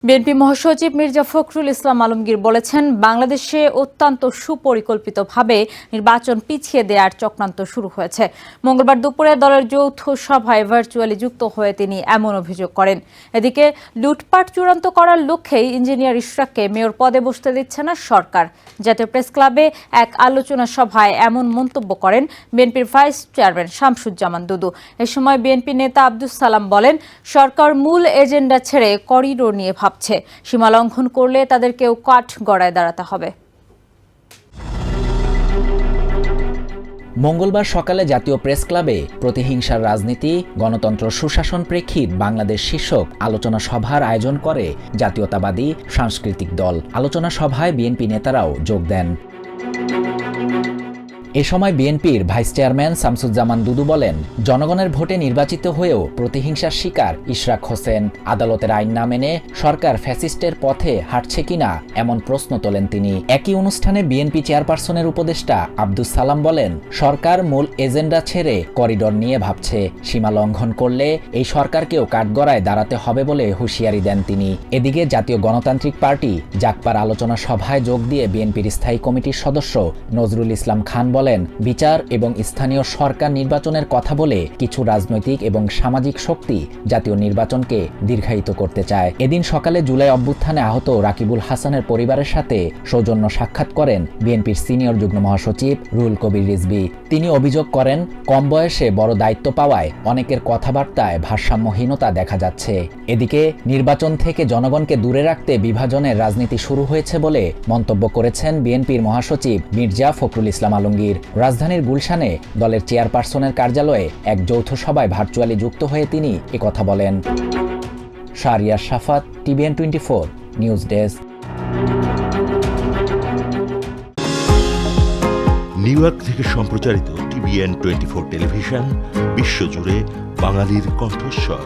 BNP মহাসচিব মির্জা ফখরুল ইসলাম আলমগীর বলেছেন, বাংলাদেশে অত্যন্ত সুপরিকল্পিতভাবে নির্বাচন পিছিয়ে দেওয়ার চক্রান্ত শুরু হয়েছে। মঙ্গলবার দুপুরে দলের যৌথ সভায় ভার্চুয়ালি যুক্ত হয়ে তিনি এমন অভিযোগ করেন। এদিকে লুটপাট চূড়ান্ত করার লক্ষ্যেই ইঞ্জিনিয়ার ইশরাককে মেয়র পদে বসতে দিচ্ছে না সরকার। জাতীয় প্রেস ক্লাবে এক আলোচনা সভায় এমন মন্তব্য করেন বিএনপির ভাইস চেয়ারম্যান শামসুজ্জামান দুদু। এ সময় বিএনপি নেতা আব্দুস সালাম বলেন, সরকার মূল এজেন্ডা ছেড়ে করিডোর নিয়ে ভাবছে। সীমা লঙ্ঘন করলে তাদেরকেও কাঠগড়ায় দাঁড়াতে হবে। মঙ্গলবার সকালে জাতীয় প্রেস ক্লাবে প্রতিহিংসার রাজনীতি, গণতন্ত্র, সুশাসন প্রেক্ষিত বাংলাদেশ শীর্ষক আলোচনা সভার আয়োজন করে জাতীয়তাবাদী সাংস্কৃতিক দল। আলোচনা সভায় বিএনপি নেতারাও যোগ দেন। এ সময় বিএনপির ভাইস চেয়ারম্যান শামসুজ্জামান দুদু বলেন, জনগণের ভোটে নির্বাচিত হয়েও প্রতিহিংসার শিকার ইশরাক হোসেন। আদালতের আইন না মেনে সরকার ফ্যাসিস্টের পথে হাঁটছে কিনা এমন প্রশ্ন তোলেন তিনি। একই অনুষ্ঠানে বিএনপি চেয়ারপারসনের উপদেষ্টা আব্দুস সালাম বলেন, সরকার মূল এজেন্ডা ছেড়ে করিডোর নিয়ে ভাবছে। সীমা লঙ্ঘন করলে এই সরকারকেও কাঠগড়ায় দাঁড়াতে হবে বলে হুঁশিয়ারি দেন তিনি। এদিকে জাতীয় গণতান্ত্রিক পার্টি জাগপার আলোচনা সভায় যোগ দিয়ে বিএনপির স্থায়ী কমিটির সদস্য নজরুল ইসলাম খান বলেন, বিচার এবং স্থানীয় সরকার নির্বাচনের কথা বলে কিছু রাজনৈতিক এবং সামাজিক শক্তি জাতীয় নির্বাচনকে দীর্ঘায়িত করতে চায়। এদিন সকালে জুলাই অভ্যুত্থানে আহত রাকিবুল হাসানের পরিবারের সাথে সৌজন্য সাক্ষাৎ করেন বিএনপির সিনিয়র যুগ্ম মহাসচিব রুহুল কবির রিজভী। তিনি অভিযোগ করেন, কম বয়সে বড় দায়িত্ব পাওয়ায় অনেকের কথাবার্তায় ভারসাম্যহীনতা দেখা যাচ্ছে। এদিকে নির্বাচন থেকে জনগণকে দূরে রাখতে বিভাজনের রাজনীতি শুরু হয়েছে বলে মন্তব্য করেছেন বিএনপির মহাসচিব মির্জা ফখরুল ইসলাম আলমগীর। রাজধানীর গুলশানে দলের চেয়ারপারসনের কার্যালয়ে এক যৌথ সভায় ভার্চুয়ালি যুক্ত হয়ে তিনি একথা বলেন। Shahriar Shafat, TVN 24 news desk. New York থেকে সম্প্রচারিত টিভিএন 24 টেলিভিশন বিশ্বজুড়ে বাঙালির কণ্ঠস্বর।